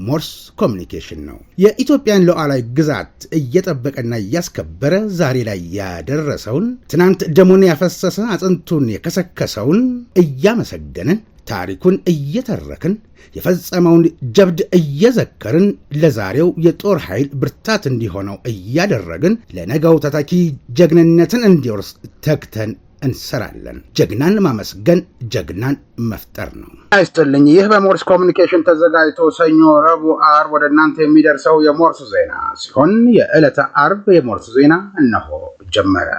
ሞርስ ኮሚኒኬሽን ነው። የኢትዮጵያን ሉዓላዊ ግዛት እየጠበቀና እያስከበረ ዛሬ ላይ ያደረሰውን ትናንት ደሙን ያፈሰሰ አጥንቱን የከሰከሰውን እያመሰገንን ታሪኩን እየተረክን የፈጸመውን ጀብድ እየዘከርን ለዛሬው የጦር ኃይል ብርታት እንዲሆነው እያደረግን ለነገው ተተኪ ጀግንነትን እንዲወርስ ተግተን እንሰራለን። ጀግናን ማመስገን ጀግናን መፍጠር ነው። አይስጥልኝ። ይህ በሞርስ ኮሚኒኬሽን ተዘጋጅቶ ሰኞ፣ ረቡዕ፣ ዓርብ ወደ እናንተ የሚደርሰው የሞርስ ዜና ሲሆን የዕለተ ዓርብ የሞርስ ዜና እነሆ ጀመረ።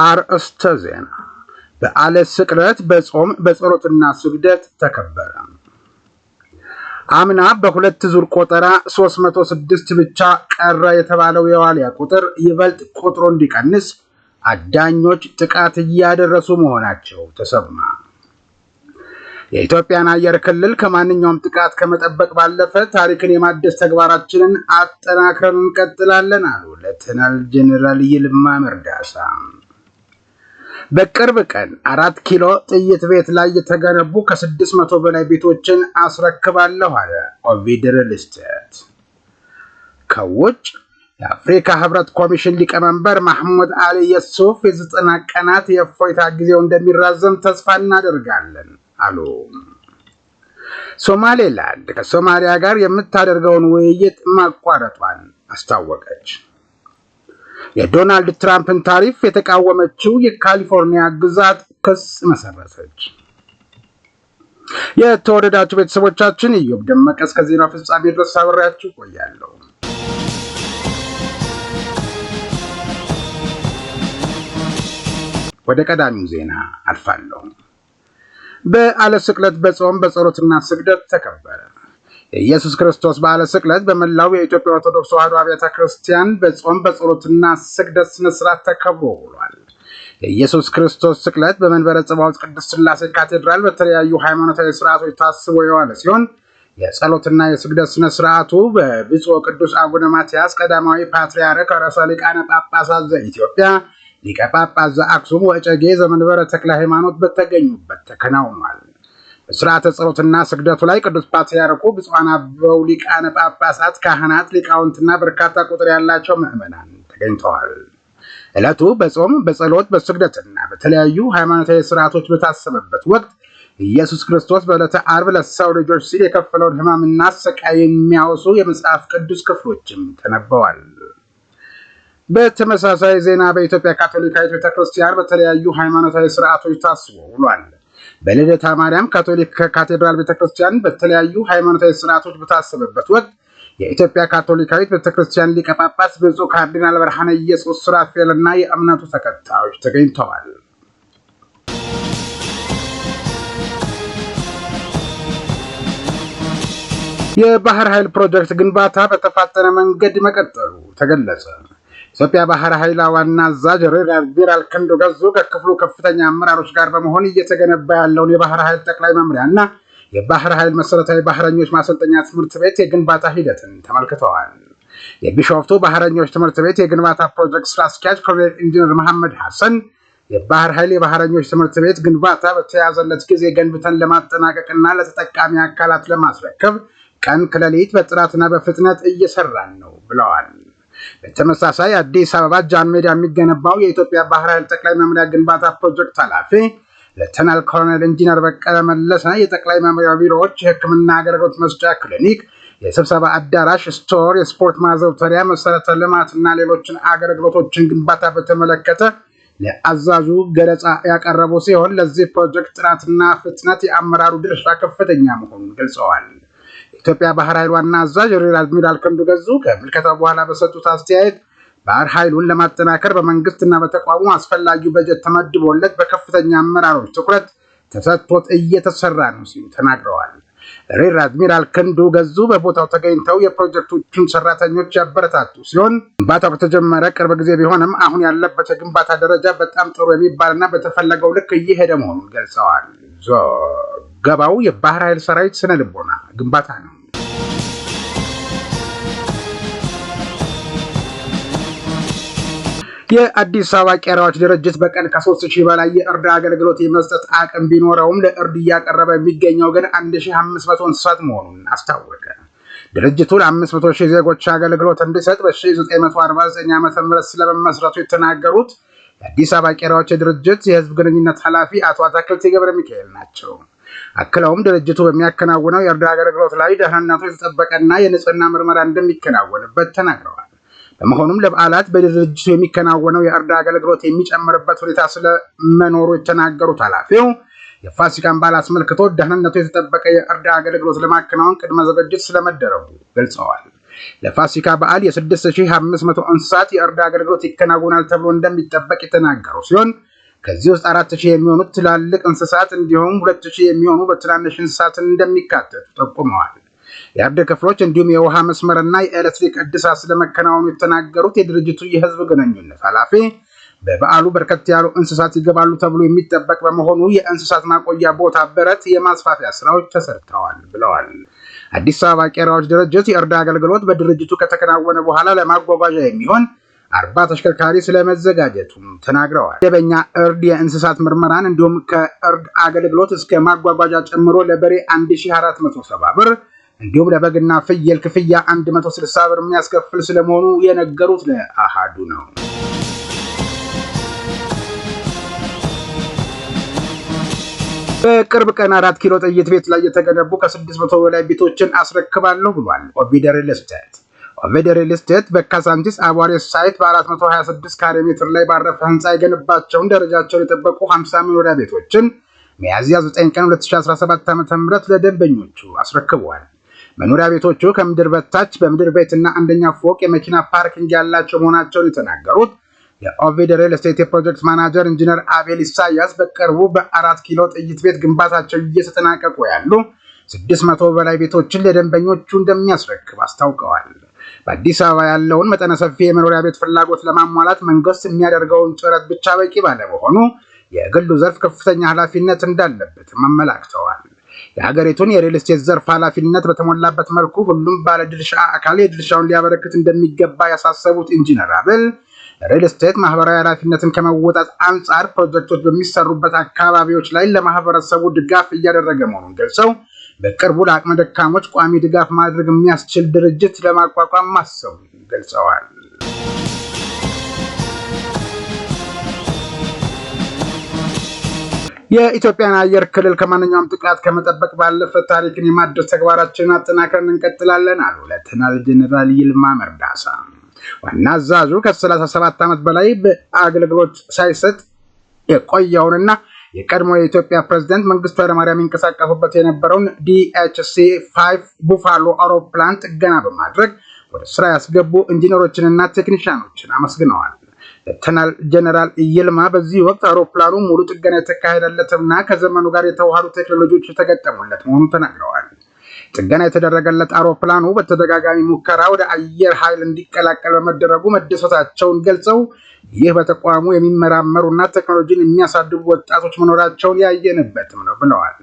አርእስተ ዜና። በዓለ ስቅለት በጾም በጸሎትና ስግደት ተከበረ። አምና በሁለት ዙር ቆጠራ 306 ብቻ ቀረ የተባለው የዋልያ ቁጥር ይበልጥ ቁጥሩ እንዲቀንስ አዳኞች ጥቃት እያደረሱ መሆናቸው ተሰማ። የኢትዮጵያን አየር ክልል ከማንኛውም ጥቃት ከመጠበቅ ባለፈ ታሪክን የማደስ ተግባራችንን አጠናክረን እንቀጥላለን አሉ ሌተናል ጄኔራል ይልማ መርዳሳ። በቅርብ ቀን 4 ኪሎ ጥይት ቤት ላይ የተገነቡ ከ600 በላይ ቤቶችን አስረክባለሁ አለ ኦቪድ ሪል ስቴት። ከውጭ የአፍሪካ ህብረት ኮሚሽን ሊቀመንበር ማህሙድ አሊ የሱፍ የ90 ቀናት የእፎይታ ጊዜው እንደሚራዘም ተስፋ እናደርጋለን አሉ። ሶማሌላንድ ከሶማሊያ ጋር የምታደርገውን ውይይት ማቋረጧን አስታወቀች። የዶናልድ ትራምፕን ታሪፍ የተቃወመችው የካሊፎርኒያ ግዛት ክስ መሰረተች። የተወደዳችሁ ቤተሰቦቻችን ኢዮብ ደመቀ እስከ ዜናው ፍጻሜ ድረስ አብሬያችሁ ቆያለሁ። ወደ ቀዳሚው ዜና አልፋለሁ። በዓለ ስቅለት በጾም በጸሎትና ስግደት ተከበረ። የኢየሱስ ክርስቶስ በዓለ ስቅለት በመላው የኢትዮጵያ ኦርቶዶክስ ተዋሕዶ አብያተ ክርስቲያን በጾም በጸሎትና ስግደት ስነ ስርዓት ተከብሮ ውሏል። የኢየሱስ ክርስቶስ ስቅለት በመንበረ ጸባዖት ቅድስት ሥላሴ ካቴድራል በተለያዩ ሃይማኖታዊ ስርዓቶች ታስቦ የዋለ ሲሆን የጸሎትና የስግደት ስነ ስርዓቱ በብፁዕ ቅዱስ አቡነ ማትያስ ቀዳማዊ ፓትርያርክ ርዕሰ ሊቃነ ጳጳሳት ዘኢትዮጵያ ሊቀ ጳጳስ ዘአክሱም ወዕጨጌ ዘመንበረ ተክለ ሃይማኖት በተገኙበት ተከናውኗል። በስርዓተ ጸሎትና ስግደቱ ላይ ቅዱስ ፓትርያርኩ፣ ብፁዓን አበው ሊቃነ ጳጳሳት፣ ካህናት፣ ሊቃውንትና በርካታ ቁጥር ያላቸው ምዕመናን ተገኝተዋል። ዕለቱ በጾም በጸሎት በስግደትና በተለያዩ ሃይማኖታዊ ስርዓቶች በታሰበበት ወቅት ኢየሱስ ክርስቶስ በዕለተ ዓርብ ለሰው ልጆች ሲል የከፈለውን ሕማምና ስቃይ የሚያወሱ የመጽሐፍ ቅዱስ ክፍሎችም ተነበዋል። በተመሳሳይ ዜና በኢትዮጵያ ካቶሊካዊት ቤተክርስቲያን በተለያዩ ሃይማኖታዊ ስርዓቶች ታስቦ ውሏል። በልደታ ማርያም ካቶሊክ ካቴድራል ቤተክርስቲያን በተለያዩ ሃይማኖታዊ ስርዓቶች በታሰበበት ወቅት የኢትዮጵያ ካቶሊካዊት ቤተክርስቲያን ሊቀ ጳጳስ ብፁዕ ካርዲናል ብርሃነ ኢየሱስ ሱራፌልና የእምነቱ ተከታዮች ተገኝተዋል። የባህር ኃይል ፕሮጀክት ግንባታ በተፋጠነ መንገድ መቀጠሉ ተገለጸ። ኢትዮጵያ ባህር ኃይል ዋና አዛዥ ሬር አድሚራል ክንዱ ገዙ ከክፍሉ ከፍተኛ አመራሮች ጋር በመሆን እየተገነባ ያለውን የባህር ኃይል ጠቅላይ መምሪያና የባህር ኃይል መሰረታዊ ባህረኞች ማሰልጠኛ ትምህርት ቤት የግንባታ ሂደትን ተመልክተዋል። የቢሾፍቱ ባህረኞች ትምህርት ቤት የግንባታ ፕሮጀክት ስራ አስኪያጅ ኮሎኔል ኢንጂነር መሐመድ ሐሰን የባህር ኃይል የባህረኞች ትምህርት ቤት ግንባታ በተያዘለት ጊዜ ገንብተን ለማጠናቀቅና ለተጠቃሚ አካላት ለማስረከብ ቀን ከሌሊት በጥራትና በፍጥነት እየሰራን ነው ብለዋል። በተመሳሳይ አዲስ አበባ ጃን ሜዳ የሚገነባው የኢትዮጵያ ባህር ኃይል ጠቅላይ መምሪያ ግንባታ ፕሮጀክት ኃላፊ ሌተናል ኮሎኔል ኢንጂነር በቀለ መለሰ የጠቅላይ መምሪያ ቢሮዎች፣ የሕክምና አገልግሎት መስጫ ክሊኒክ፣ የስብሰባ አዳራሽ፣ ስቶር፣ የስፖርት ማዘውተሪያ፣ መሰረተ ልማትና ሌሎችን አገልግሎቶችን ግንባታ በተመለከተ ለአዛዡ ገለጻ ያቀረቡ ሲሆን ለዚህ ፕሮጀክት ጥራትና ፍጥነት የአመራሩ ድርሻ ከፍተኛ መሆኑን ገልጸዋል። የኢትዮጵያ ባህር ኃይል ዋና አዛዥ ሬር አድሚራል ክንዱ ገዙ ከምልከታው በኋላ በሰጡት አስተያየት ባህር ኃይሉን ለማጠናከር በመንግስትና በተቋሙ አስፈላጊው በጀት ተመድቦለት በከፍተኛ አመራሮች ትኩረት ተሰጥቶት እየተሰራ ነው ሲሉ ተናግረዋል። ሬር አድሚራል ክንዱ ገዙ በቦታው ተገኝተው የፕሮጀክቶቹን ሰራተኞች ያበረታቱ ሲሆን ግንባታው ከተጀመረ ቅርብ ጊዜ ቢሆንም አሁን ያለበት የግንባታ ደረጃ በጣም ጥሩ የሚባልና በተፈለገው ልክ እየሄደ መሆኑን ገልጸዋል። ዘገባው የባህር ኃይል ሰራዊት ስነ ልቦና ግንባታ ነው። የአዲስ አበባ ቄራዎች ድርጅት በቀን ከ3000 በላይ የእርድ አገልግሎት የመስጠት አቅም ቢኖረውም ለእርድ እያቀረበ የሚገኘው ግን 1500 እንስሳት መሆኑን አስታወቀ። ድርጅቱ ለ500,000 ዜጎች አገልግሎት እንዲሰጥ በ1949 ዓ.ም ስለመመስረቱ የተናገሩት የአዲስ አበባ ቄራዎች ድርጅት የህዝብ ግንኙነት ኃላፊ አቶ አታክልቲ ገብረ ሚካኤል ናቸው። አክለውም ድርጅቱ በሚያከናውነው የእርድ አገልግሎት ላይ ደህንነቱ የተጠበቀና የንጽህና ምርመራ እንደሚከናወንበት ተናግረዋል። በመሆኑም ለበዓላት በድርጅቱ የሚከናወነው የእርድ አገልግሎት የሚጨምርበት ሁኔታ ስለመኖሩ የተናገሩት ኃላፊው የፋሲካን በዓል አስመልክቶ ደህንነቱ የተጠበቀ የእርድ አገልግሎት ለማከናወን ቅድመ ዝግጅት ስለመደረጉ ገልጸዋል። ለፋሲካ በዓል የ6500 እንስሳት የእርድ አገልግሎት ይከናወናል ተብሎ እንደሚጠበቅ የተናገሩ ሲሆን ከዚህ ውስጥ 4000 የሚሆኑት ትላልቅ እንስሳት እንዲሁም 2000 የሚሆኑ በትናንሽ እንስሳት እንደሚካተቱ ጠቁመዋል። የእርድ ክፍሎች እንዲሁም የውሃ መስመርና የኤሌክትሪክ እድሳት ስለመከናወኑ የተናገሩት የድርጅቱ የህዝብ ግንኙነት ኃላፊ በበዓሉ በርከት ያሉ እንስሳት ይገባሉ ተብሎ የሚጠበቅ በመሆኑ የእንስሳት ማቆያ ቦታ በረት የማስፋፊያ ስራዎች ተሰርተዋል ብለዋል። አዲስ አበባ ቄራዎች ድርጅት የእርድ አገልግሎት በድርጅቱ ከተከናወነ በኋላ ለማጓጓዣ የሚሆን 40 ተሽከርካሪ ስለመዘጋጀቱም ተናግረዋል። መደበኛ እርድ፣ የእንስሳት ምርመራን እንዲሁም ከእርድ አገልግሎት እስከ ማጓጓዣ ጨምሮ ለበሬ 1470 ብር እንዲሁም ለበግና ፍየል ክፍያ 160 ብር የሚያስከፍል ስለመሆኑ የነገሩት ለአሃዱ ነው። በቅርብ ቀን 4 ኪሎ ጥይት ቤት ላይ የተገነቡ ከ600 በላይ ቤቶችን አስረክባለሁ ብሏል ኦቪድ ሪል ስቴት። ኦቪድ ሪል ስቴት በካሳንቺስ አቧሬ ሳይት በ426 ካሬ ሜትር ላይ ባረፈ ህንፃ የገነባቸውን ደረጃቸውን የጠበቁ 50 መኖሪያ ቤቶችን ሚያዝያ 9 ቀን 2017 ዓ.ም ለደንበኞቹ አስረክበዋል። መኖሪያ ቤቶቹ ከምድር በታች በምድር ቤትና አንደኛ ፎቅ የመኪና ፓርኪንግ ያላቸው መሆናቸውን የተናገሩት የኦቪድ ሪል ስቴት የፕሮጀክት ማናጀር ኢንጂነር አቤል ኢሳያስ በቅርቡ በ4 ኪሎ ጥይት ቤት ግንባታቸው እየተጠናቀቁ ያሉ 600 በላይ ቤቶችን ለደንበኞቹ እንደሚያስረክብ አስታውቀዋል። በአዲስ አበባ ያለውን መጠነ ሰፊ የመኖሪያ ቤት ፍላጎት ለማሟላት መንግስት የሚያደርገውን ጥረት ብቻ በቂ ባለመሆኑ የግሉ ዘርፍ ከፍተኛ ኃላፊነት እንዳለበትም አመላክተዋል። የሀገሪቱን የሪል ስቴት ዘርፍ ኃላፊነት በተሞላበት መልኩ ሁሉም ባለድርሻ አካል የድርሻውን ሊያበረክት እንደሚገባ ያሳሰቡት ኢንጂነር አቤል ሪል ስቴት ማህበራዊ ኃላፊነትን ከመወጣት አንጻር ፕሮጀክቶች በሚሰሩበት አካባቢዎች ላይ ለማህበረሰቡ ድጋፍ እያደረገ መሆኑን ገልጸው በቅርቡ ለአቅመ ደካሞች ቋሚ ድጋፍ ማድረግ የሚያስችል ድርጅት ለማቋቋም ማሰቡን ገልጸዋል። የኢትዮጵያን አየር ክልል ከማንኛውም ጥቃት ከመጠበቅ ባለፈ ታሪክን የማድረስ ተግባራችንን አጠናክረን እንቀጥላለን አሉ ሌተናል ጄኔራል ይልማ መርዳሳ። ዋና አዛዡ ከ37 ዓመት በላይ በአገልግሎት ሳይሰጥ የቆየውንና የቀድሞ የኢትዮጵያ ፕሬዝዳንት መንግስቱ ኃይለማርያም የሚንቀሳቀሱበት የነበረውን DHC-5 ቡፋሎ አውሮፕላን ጥገና በማድረግ ወደ ስራ ያስገቡ ኢንጂነሮችንና ቴክኒሻኖችን አመስግነዋል። ሌተናል ጄኔራል ይልማ በዚህ ወቅት አውሮፕላኑ ሙሉ ጥገና የተካሄደለትና ከዘመኑ ጋር የተዋሃዱ ቴክኖሎጂዎች የተገጠሙለት መሆኑን ተናግረዋል። ጥገና የተደረገለት አውሮፕላኑ በተደጋጋሚ ሙከራ ወደ አየር ኃይል እንዲቀላቀል በመደረጉ መደሰታቸውን ገልጸው ይህ በተቋሙ የሚመራመሩና ቴክኖሎጂን የሚያሳድጉ ወጣቶች መኖራቸውን ያየንበትም ነው ብለዋል።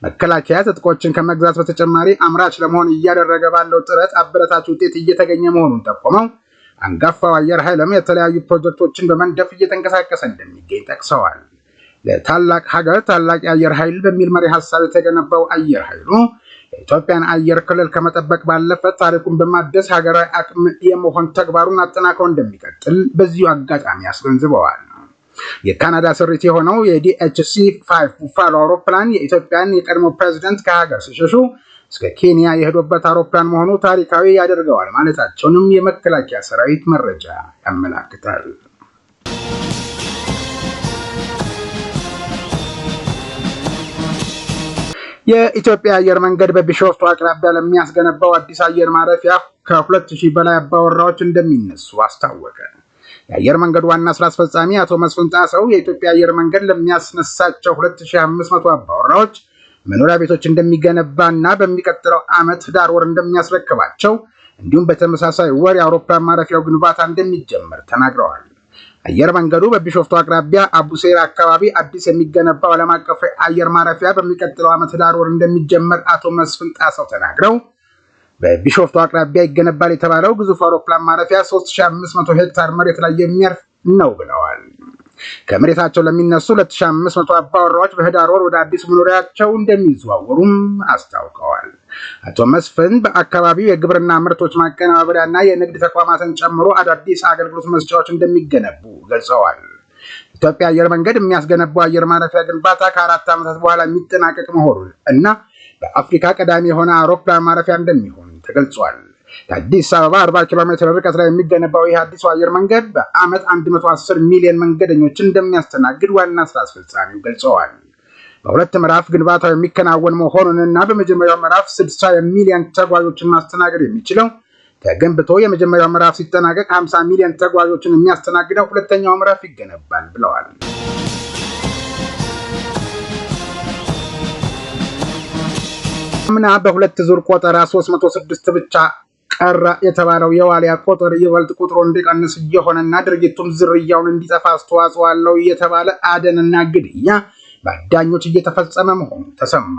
መከላከያ ትጥቆችን ከመግዛት በተጨማሪ አምራች ለመሆን እያደረገ ባለው ጥረት አበረታች ውጤት እየተገኘ መሆኑን ጠቁመው አንጋፋው አየር ኃይልም የተለያዩ ፕሮጀክቶችን በመንደፍ እየተንቀሳቀሰ እንደሚገኝ ጠቅሰዋል። ለታላቅ ሀገር ታላቅ የአየር ኃይል በሚል መሪ ሀሳብ የተገነባው አየር ኃይሉ የኢትዮጵያን አየር ክልል ከመጠበቅ ባለፈ ታሪኩን በማደስ ሀገራዊ አቅም የመሆን ተግባሩን አጠናክሮ እንደሚቀጥል በዚሁ አጋጣሚ አስገንዝበዋል። የካናዳ ስሪት የሆነው የDHC-5 ቡፋሎ አውሮፕላን የኢትዮጵያን የቀድሞ ፕሬዝዳንት ከሀገር ሲሸሹ እስከ ኬንያ የሄዱበት አውሮፕላን መሆኑ ታሪካዊ ያደርገዋል ማለታቸውንም የመከላከያ ሰራዊት መረጃ ያመላክታል። የኢትዮጵያ አየር መንገድ በቢሾፍቱ አቅራቢያ ለሚያስገነባው አዲስ አየር ማረፊያ ከ2000 በላይ አባወራዎች እንደሚነሱ አስታወቀ። የአየር መንገዱ ዋና ስራ አስፈጻሚ አቶ መስፍን ጣሰው የኢትዮጵያ አየር መንገድ ለሚያስነሳቸው 2500 አባወራዎች መኖሪያ ቤቶች እንደሚገነባና በሚቀጥለው ዓመት ዳር ወር እንደሚያስረክባቸው እንዲሁም በተመሳሳይ ወር የአውሮፕላን ማረፊያው ግንባታ እንደሚጀመር ተናግረዋል። አየር መንገዱ በቢሾፍቱ አቅራቢያ አቡሴር አካባቢ አዲስ የሚገነባው ዓለም አቀፍ አየር ማረፊያ በሚቀጥለው ዓመት ዳር ወር እንደሚጀመር አቶ መስፍን ጣሰው ተናግረው በቢሾፍቱ አቅራቢያ ይገነባል የተባለው ግዙፍ አውሮፕላን ማረፊያ 3500 ሄክታር መሬት ላይ የሚያርፍ ነው ብለዋል። ከመሬታቸው ለሚነሱ 2500 አባወራዎች በህዳር ወር ወደ አዲስ መኖሪያቸው እንደሚዘዋወሩም አስታውቀዋል። አቶ መስፍን በአካባቢው የግብርና ምርቶች ማቀነባበሪያና የንግድ ተቋማትን ጨምሮ አዳዲስ አገልግሎት መስጫዎች እንደሚገነቡ ገልጸዋል። ኢትዮጵያ አየር መንገድ የሚያስገነባው አየር ማረፊያ ግንባታ ከ4 ዓመታት በኋላ የሚጠናቀቅ መሆኑን እና በአፍሪካ ቀዳሚ የሆነ አውሮፕላን ማረፊያ እንደሚሆን ተገልጿል። ከአዲስ አበባ 40 ኪሎ ሜትር ርቀት ላይ የሚገነባው ይህ አዲሱ አየር መንገድ በዓመት 110 ሚሊዮን መንገደኞችን እንደሚያስተናግድ ዋና ስራ አስፈጻሚው ገልጸዋል። በሁለት ምዕራፍ ግንባታው የሚከናወን መሆኑንና በመጀመሪያው ምዕራፍ 60 ሚሊዮን ተጓዦችን ማስተናገድ የሚችለው ተገንብቶ የመጀመሪያው ምዕራፍ ሲጠናቀቅ 50 ሚሊዮን ተጓዦችን የሚያስተናግደው ሁለተኛው ምዕራፍ ይገነባል ብለዋል። አምና በሁለት ዙር ቆጠራ 306 ብቻ ቀረ የተባለው የዋሊያ ቁጥር ይበልጥ ቁጥሩ እንዲቀንስ እየሆነና ድርጊቱም ዝርያውን እንዲጠፋ አስተዋጽኦ አለው የተባለ አደንና ግድያ በአዳኞች እየተፈጸመ መሆኑ ተሰማ።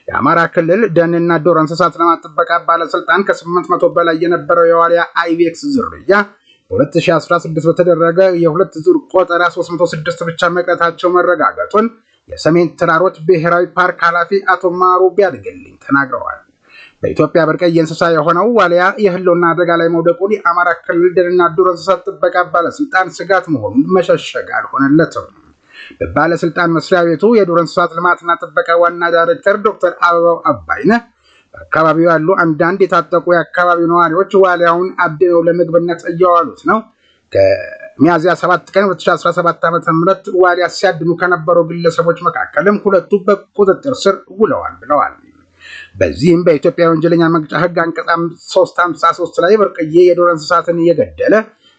የአማራ ክልል ደንና ዱር እንስሳት ልማት ጥበቃ ባለስልጣን ከ800 በላይ የነበረው የዋሊያ አይቤክስ ዝርያ በ2016 በተደረገ የሁለት ዙር ቆጠራ 306 ብቻ መቅረታቸው መረጋገጡን የሰሜን ተራሮች ብሔራዊ ፓርክ ኃላፊ አቶ ማሩ ቢያድግልኝ ተናግረዋል። በኢትዮጵያ ብርቅዬ እንስሳ የሆነው ዋሊያ የህልውና አደጋ ላይ መውደቁን የአማራ ክልል ደንና ዱር እንስሳት ጥበቃ ባለስልጣን ስጋት መሆኑን መሸሸግ አልሆነለትም። በባለስልጣን መስሪያ ቤቱ የዱር እንስሳት ልማትና ጥበቃ ዋና ዳይሬክተር ዶክተር አበባው አባይነህ በአካባቢው ያሉ አንዳንድ የታጠቁ የአካባቢው ነዋሪዎች ዋሊያውን አድነው ለምግብነት እያዋሉት ነው። ከሚያዝያ 7 ቀን 2017 ዓ.ም ዋሊያ ሲያድኑ ከነበሩ ግለሰቦች መካከልም ሁለቱ በቁጥጥር ስር ውለዋል ብለዋል። በዚህም በኢትዮጵያ ወንጀለኛ መቅጫ ህግ አንቀጽ 353 ላይ ብርቅዬ የዱር እንስሳትን እየገደለ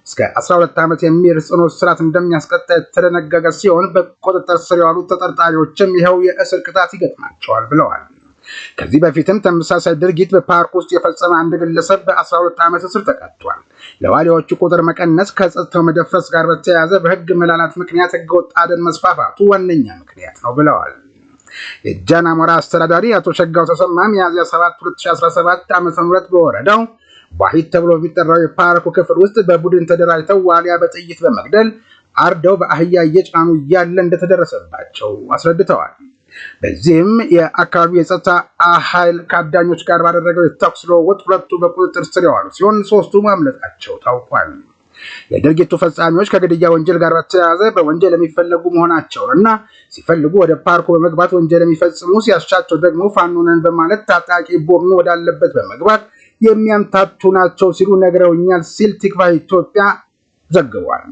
እስከ 12 ዓመት የሚል ጽኑ እስራት እንደሚያስቀጣ የተደነገገ ሲሆን በቁጥጥር ስር የዋሉ ተጠርጣሪዎችም ይኸው የእስር ቅጣት ይገጥማቸዋል ብለዋል። ከዚህ በፊትም ተመሳሳይ ድርጊት በፓርክ ውስጥ የፈጸመ አንድ ግለሰብ በ12 ዓመት እስር ተቀጥቷል። ለዋሊያዎቹ ቁጥር መቀነስ ከጸጥታው መደፍረስ ጋር በተያያዘ በህግ መላላት ምክንያት ህገወጥ አደን መስፋፋቱ ዋነኛ ምክንያት ነው ብለዋል። የጃን አሞራ አስተዳዳሪ አቶ ሸጋው ተሰማ ሚያዝያ 7 2017 ዓ.ም በወረዳው ዋሂድ ተብሎ የሚጠራው የፓርኩ ክፍል ውስጥ በቡድን ተደራጅተው ዋሊያ በጥይት በመግደል አርደው በአህያ እየጫኑ እያለ እንደተደረሰባቸው አስረድተዋል። በዚህም የአካባቢው የጸጥታ ኃይል ከአዳኞች ጋር ባደረገው የተኩስ ልውውጥ ሁለቱ በቁጥጥር ስር የዋሉ ሲሆን ሶስቱ ማምለጣቸው ታውቋል። የድርጊቱ ፈጻሚዎች ከግድያ ወንጀል ጋር በተያያዘ በወንጀል የሚፈለጉ መሆናቸውንና ሲፈልጉ ወደ ፓርኩ በመግባት ወንጀል የሚፈጽሙ ሲያሻቸው ደግሞ ፋኖነን በማለት ታጣቂ ቡድኑ ወዳለበት በመግባት የሚያምታቱ ናቸው ሲሉ ነግረውኛል ሲል ቲክቫህ ኢትዮጵያ ዘግቧል።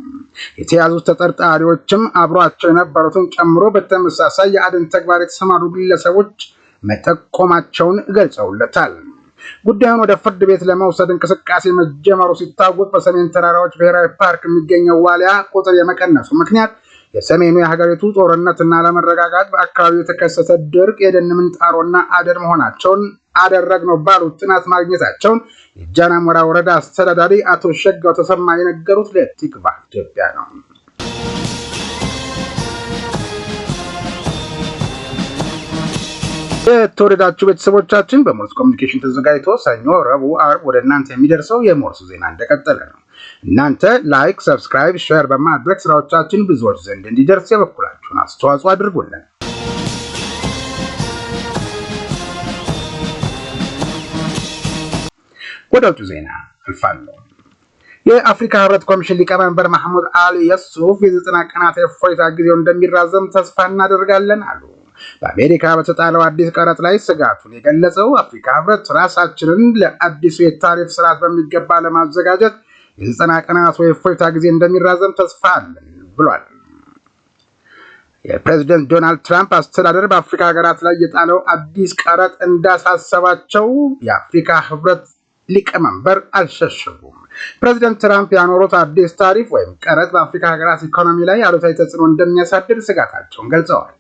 የተያዙት ተጠርጣሪዎችም አብሯቸው የነበሩትን ጨምሮ በተመሳሳይ የአደን ተግባር የተሰማሩ ግለሰቦች መጠቆማቸውን ገልጸውለታል። ጉዳዩን ወደ ፍርድ ቤት ለመውሰድ እንቅስቃሴ መጀመሩ ሲታወቅ በሰሜን ተራራዎች ብሔራዊ ፓርክ የሚገኘው ዋሊያ ቁጥር የመቀነሱ ምክንያት የሰሜኑ የሀገሪቱ ጦርነትና አለመረጋጋት፣ በአካባቢው የተከሰተ ድርቅ፣ የደን ምንጣሮና አደን መሆናቸውን አደረግነው ባሉት ጥናት ማግኘታቸውን የጃን አሞራ ወረዳ አስተዳዳሪ አቶ ሸጋው ተሰማ የነገሩት ለቲክቫህ ኢትዮጵያ ነው። የተወደዳችሁ ቤተሰቦቻችን በሞርስ ኮሚኒኬሽን ተዘጋጅቶ ሰኞ፣ ረቡዕ፣ ዓርብ ወደ እናንተ የሚደርሰው የሞርስ ዜና እንደቀጠለ ነው። እናንተ ላይክ፣ ሰብስክራይብ፣ ሼር በማድረግ ስራዎቻችን ብዙዎች ዘንድ እንዲደርስ የበኩላችሁን አስተዋጽኦ አድርጉልን። ወደ ውጭ ዜና አልፋለሁ። የአፍሪካ ህብረት ኮሚሽን ሊቀመንበር መሐሙድ አሊ የሱፍ የ90 ቀናት የእፎይታ ጊዜው እንደሚራዘም ተስፋ እናደርጋለን አሉ። በአሜሪካ በተጣለው አዲስ ቀረጥ ላይ ስጋቱን የገለጸው አፍሪካ ህብረት ራሳችንን ለአዲሱ የታሪፍ ስርዓት በሚገባ ለማዘጋጀት የ90 ቀናት የእፎይታ ጊዜ እንደሚራዘም ተስፋ አለን ብሏል። የፕሬዝዳንት ዶናልድ ትራምፕ አስተዳደር በአፍሪካ ሀገራት ላይ የጣለው አዲስ ቀረጥ እንዳሳሰባቸው የአፍሪካ ህብረት ሊቀመንበር አልሸሸጉም። ፕሬዝዳንት ትራምፕ ያኖሩት አዲስ ታሪፍ ወይም ቀረጥ በአፍሪካ ሀገራት ኢኮኖሚ ላይ አሉታዊ ተጽዕኖ እንደሚያሳድር ስጋታቸውን ገልጸዋል።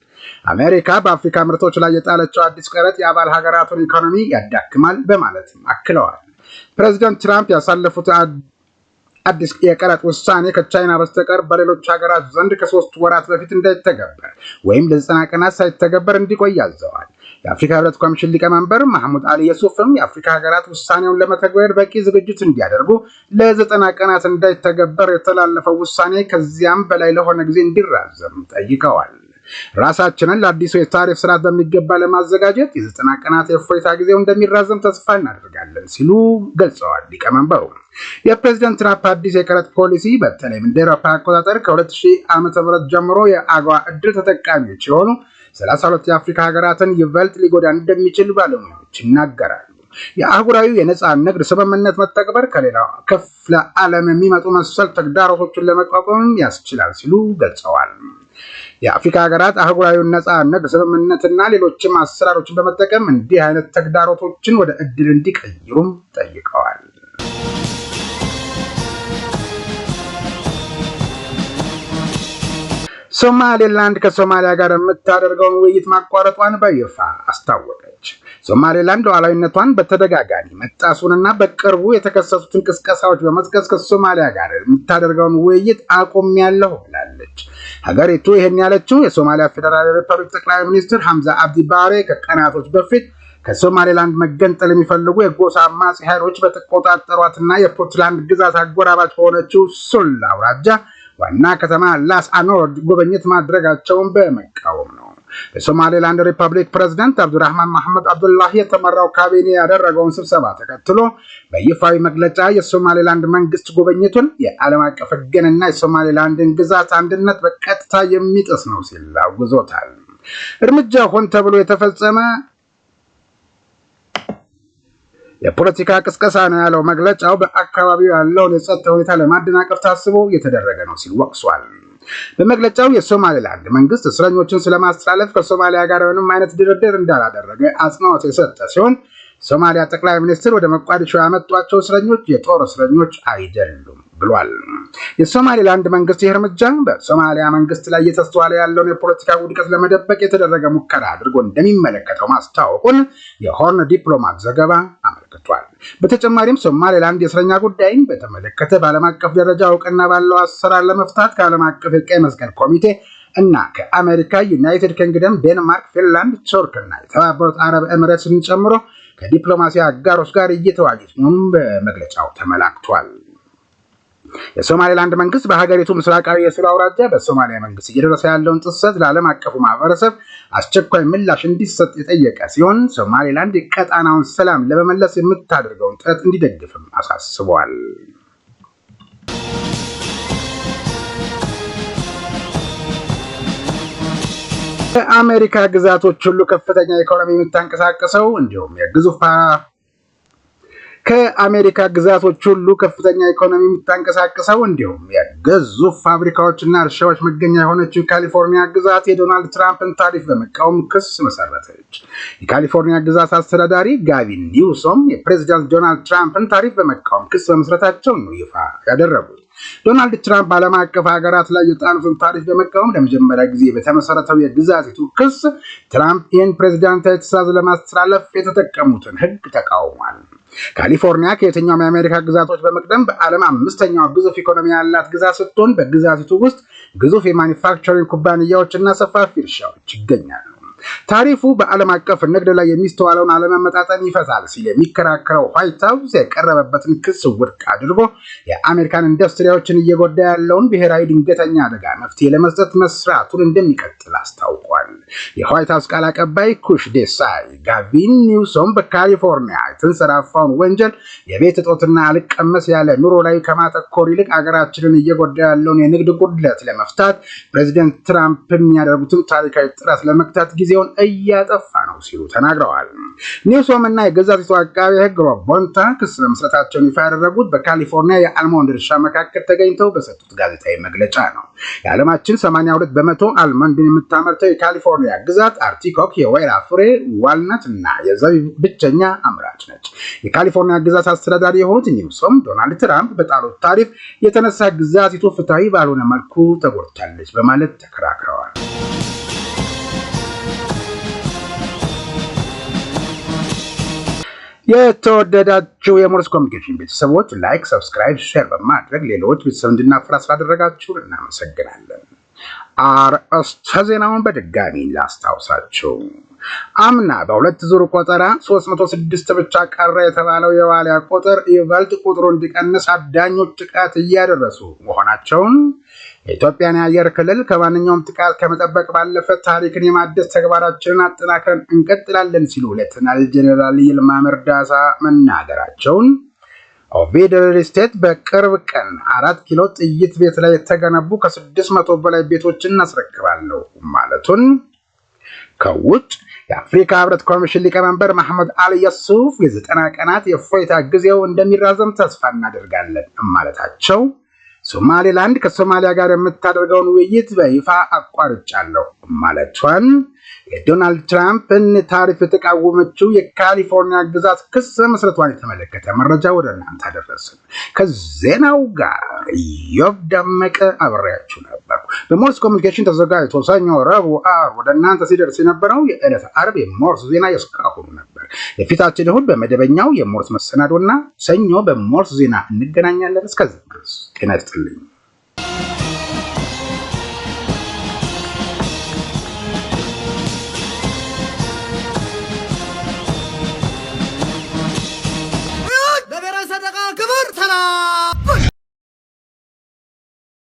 አሜሪካ በአፍሪካ ምርቶች ላይ የጣለችው አዲስ ቀረጥ የአባል ሀገራቱን ኢኮኖሚ ያዳክማል በማለትም አክለዋል። ፕሬዝዳንት ትራምፕ ያሳለፉት አዲስ የቀረጥ ውሳኔ ከቻይና በስተቀር በሌሎች ሀገራት ዘንድ ከ3 ወራት በፊት እንዳይተገበር ወይም ለ90 ቀናት ሳይተገበር እንዲቆይ አዘዋል። የአፍሪካ ህብረት ኮሚሽን ሊቀመንበር መሐሙድ አሊ የሱፍም የአፍሪካ ሀገራት ውሳኔውን ለመተግበር በቂ ዝግጅት እንዲያደርጉ ለ90 ቀናት እንዳይተገበር የተላለፈው ውሳኔ ከዚያም በላይ ለሆነ ጊዜ እንዲራዘም ጠይቀዋል። ራሳችንን ለአዲሱ የታሪፍ ስርዓት በሚገባ ለማዘጋጀት የ90 ቀናት የእፎይታ ጊዜው እንደሚራዘም ተስፋ እናደርጋለን ሲሉ ገልጸዋል። ሊቀመንበሩ የፕሬዝዳንት ትራምፕ አዲስ የቀረጥ ፖሊሲ በተለይም እንደ አውሮፓ አቆጣጠር ከ2000 ዓ.ም ጀምሮ የአጎዋ እድል ተጠቃሚዎች የሆኑ 32 የአፍሪካ ሀገራትን ይበልጥ ሊጎዳ እንደሚችል ባለሙያዎች ይናገራሉ። የአህጉራዊ የነፃ ንግድ ስምምነት መተግበር ከሌላው ክፍለ ዓለም የሚመጡ መሰል ተግዳሮቶችን ለመቋቋም ያስችላል ሲሉ ገልጸዋል። የአፍሪካ ሀገራት አህጉራዊውን ነፃ ንግድ ስምምነትና ሌሎችም አሰራሮችን በመጠቀም እንዲህ አይነት ተግዳሮቶችን ወደ እድል እንዲቀይሩም ጠይቀዋል። ሶማሌላንድ ከሶማሊያ ጋር የምታደርገውን ውይይት ማቋረጧን በይፋ አስታወቀች። ሶማሌላንድ ሉዓላዊነቷን በተደጋጋሚ መጣሱንና በቅርቡ የተከሰቱትን ቅስቀሳዎች በመጥቀስ ከሶማሊያ ጋር የምታደርገውን ውይይት አቁሜያለሁ ብላለች። ሀገሪቱ ይህን ያለችው የሶማሊያ ፌዴራል ሪፐብሊክ ጠቅላይ ሚኒስትር ሐምዛ አብዲ ባሬ ከቀናቶች በፊት ከሶማሌላንድ መገንጠል የሚፈልጉ የጎሳ አማጺ ኃይሎች በተቆጣጠሯትና የፑንትላንድ ግዛት አጎራባች በሆነችው ሱል አውራጃ ዋና ከተማ ላስ አኖድ ጉብኝት ማድረጋቸውን በመቃወም ነው። የሶማሌላንድ ሪፐብሊክ ፕሬዝዳንት አብዱራህማን መሐመድ አብዱላሂ የተመራው ካቢኔ ያደረገውን ስብሰባ ተከትሎ በይፋዊ መግለጫ የሶማሌላንድ መንግስት ጉብኝቱን የዓለም አቀፍ ሕግንና የሶማሌላንድን ግዛት አንድነት በቀጥታ የሚጥስ ነው ሲል አውግዞታል። እርምጃ ሆን ተብሎ የተፈጸመ የፖለቲካ ቅስቀሳ ነው ያለው መግለጫው በአካባቢው ያለውን የጸጥታ ሁኔታ ለማደናቀፍ ታስቦ የተደረገ ነው ሲል ወቅሷል። በመግለጫው የሶማሌላንድ መንግስት እስረኞችን ስለማስተላለፍ ከሶማሊያ ጋር ምንም አይነት ድርድር እንዳላደረገ አጽንኦት የሰጠ ሲሆን ሶማሊያ ጠቅላይ ሚኒስትር ወደ መቋዲሾ ያመጧቸው እስረኞች የጦር እስረኞች አይደሉም ብሏል። የሶማሌላንድ መንግስት ይህ እርምጃ በሶማሊያ መንግስት ላይ እየተስተዋለ ያለውን የፖለቲካ ውድቀት ለመደበቅ የተደረገ ሙከራ አድርጎ እንደሚመለከተው ማስታወቁን የሆርን ዲፕሎማት ዘገባ አመልክቷል። በተጨማሪም ሶማሌላንድ የእስረኛ ጉዳይን በተመለከተ በዓለም አቀፍ ደረጃ እውቅና ባለው አሰራር ለመፍታት ከዓለም አቀፍ የቀይ መስቀል ኮሚቴ እና ከአሜሪካ፣ ዩናይትድ ኪንግደም፣ ዴንማርክ፣ ፊንላንድ፣ ቱርክና የተባበሩት አረብ ኤሚሬትስን ጨምሮ ከዲፕሎማሲ አጋሮች ጋር እየተወያየች መሆኑን በመግለጫው ተመላክቷል። የሶማሌላንድ መንግስት በሀገሪቱ ምስራቃዊ የሱል አውራጃ በሶማሊያ መንግስት እየደረሰ ያለውን ጥሰት ለዓለም አቀፉ ማህበረሰብ አስቸኳይ ምላሽ እንዲሰጥ የጠየቀ ሲሆን ሶማሌላንድ ቀጣናውን ሰላም ለመመለስ የምታደርገውን ጥረት እንዲደግፍም አሳስቧል። ከአሜሪካ ግዛቶች ሁሉ ከፍተኛ ኢኮኖሚ የምታንቀሳቀሰው እንዲሁም የግዙፍ ፋብሪካዎችና እርሻዎች መገኛ የሆነችው ካሊፎርኒያ ግዛት የዶናልድ ትራምፕን ታሪፍ በመቃወም ክስ መሰረተች። የካሊፎርኒያ ግዛት አስተዳዳሪ ጋቪን ኒውሶም የፕሬዝዳንት ዶናልድ ትራምፕን ታሪፍ በመቃወም ክስ በመስረታቸውን ነው ይፋ ያደረጉት። ዶናልድ ትራምፕ በዓለም አቀፍ ሀገራት ላይ የጣሉትን ታሪፍ በመቃወም ለመጀመሪያ ጊዜ በተመሰረተው የግዛቲቱ ክስ ትራምፕ ይህን ፕሬዝዳንታዊ ትዕዛዝ ለማስተላለፍ የተጠቀሙትን ሕግ ተቃውሟል። ካሊፎርኒያ ከየትኛውም የአሜሪካ ግዛቶች በመቅደም በዓለም 5ኛው ግዙፍ ኢኮኖሚ ያላት ግዛት ስትሆን በግዛቲቱ ውስጥ ግዙፍ የማኒፋክቸሪንግ ኩባንያዎችና ሰፋፊ እርሻዎች ይገኛሉ። ታሪፉ በዓለም አቀፍ ንግድ ላይ የሚስተዋለውን አለመመጣጠን ይፈታል ሲል የሚከራከረው ዋይት ሃውስ የቀረበበትን ክስ ውድቅ አድርጎ የአሜሪካን ኢንዱስትሪዎችን እየጎዳ ያለውን ብሔራዊ ድንገተኛ አደጋ መፍትሄ ለመስጠት መስራቱን እንደሚቀጥል አስታውቋል። የዋይት ሃውስ ቃል አቀባይ ኩሽ ዴሳይ ጋቪን ኒውሶም በካሊፎርኒያ የተንሰራፋውን ወንጀል፣ የቤት እጦትና አልቀመስ ያለ ኑሮ ላይ ከማተኮር ይልቅ አገራችንን እየጎዳ ያለውን የንግድ ጉድለት ለመፍታት ፕሬዚደንት ትራምፕ የሚያደርጉትን ታሪካዊ ጥረት ለመግታት ጊዜውን እያጠፋ ነው ሲሉ ተናግረዋል። ኒውሶም እና የግዛቲቱ አቃቤ ሕግ ሮብ ቦንታ ክስ መመስረታቸውን ይፋ ያደረጉት በካሊፎርኒያ የአልሞንድ እርሻ መካከል ተገኝተው በሰጡት ጋዜጣዊ መግለጫ ነው። የዓለማችን 82 በመቶ አልሞንድን የምታመርተው የካሊፎርኒያ ግዛት አርቲኮክ፣ የወይራ ፍሬ፣ ዋልነት እና የዘቢብ ብቸኛ አምራች ነች። የካሊፎርኒያ ግዛት አስተዳዳሪ የሆኑት ኒውሶም ዶናልድ ትራምፕ በጣሉት ታሪፍ የተነሳ ግዛቲቱ ፍትሐዊ ባልሆነ መልኩ ተጎድታለች በማለት ተከራክረዋል። የተወደዳችሁ የሞርስ ኮሚኒኬሽን ቤተሰቦች ላይክ፣ ሰብስክራይብ፣ ሼር በማድረግ ሌሎች ቤተሰብ እንድናፈራ ስላደረጋችሁ እናመሰግናለን። አርእስተ ዜናውን በድጋሚ ላስታውሳችሁ። አምና በሁለት ዙር ቆጠራ 306 ብቻ ቀረ የተባለው የዋሊያ ቁጥር ይበልጥ ቁጥሩ እንዲቀንስ አዳኞች ጥቃት እያደረሱ መሆናቸውን የኢትዮጵያን የአየር ክልል ከማንኛውም ጥቃት ከመጠበቅ ባለፈ ታሪክን የማደስ ተግባራችንን አጠናክረን እንቀጥላለን ሲሉ ሌተናል ጄኔራል ይልማ መርዳሳ መናገራቸውን፣ ኦቪድ ሪል ስቴት በቅርብ ቀን 4 ኪሎ ጥይት ቤት ላይ የተገነቡ ከ600 በላይ ቤቶችን እናስረክባለሁ ማለቱን፣ ከውጭ የአፍሪካ ህብረት ኮሚሽን ሊቀመንበር መሐመድ አሊ የሱፍ የ90 ቀናት የእፎይታ ጊዜው እንደሚራዘም ተስፋ እናደርጋለን ማለታቸው፣ ሶማሌላንድ ከሶማሊያ ጋር የምታደርገውን ውይይት በይፋ አቋርጫለሁ ማለቷን፣ የዶናልድ ትራምፕን ታሪፍ የተቃወመችው የካሊፎርኒያ ግዛት ክስ መስረቷን የተመለከተ መረጃ ወደ እናንተ አደረስን። ከዜናው ጋር ኢዮብ ደመቀ አብሬያችሁ ነበርኩ። በሞርስ ኮሚኒኬሽን ተዘጋጅቶ ሰኞ፣ ረቡዕ፣ ዓርብ ወደ እናንተ ሲደርስ የነበረው የዕለት ዓርብ የሞርስ ዜና የስካሁኑ ነበር። የፊታችን እሁድ በመደበኛው የሞርስ መሰናዶና ሰኞ በሞርስ ዜና እንገናኛለን። እስከዚህ ድረስ ጤና ይስጥልኝ።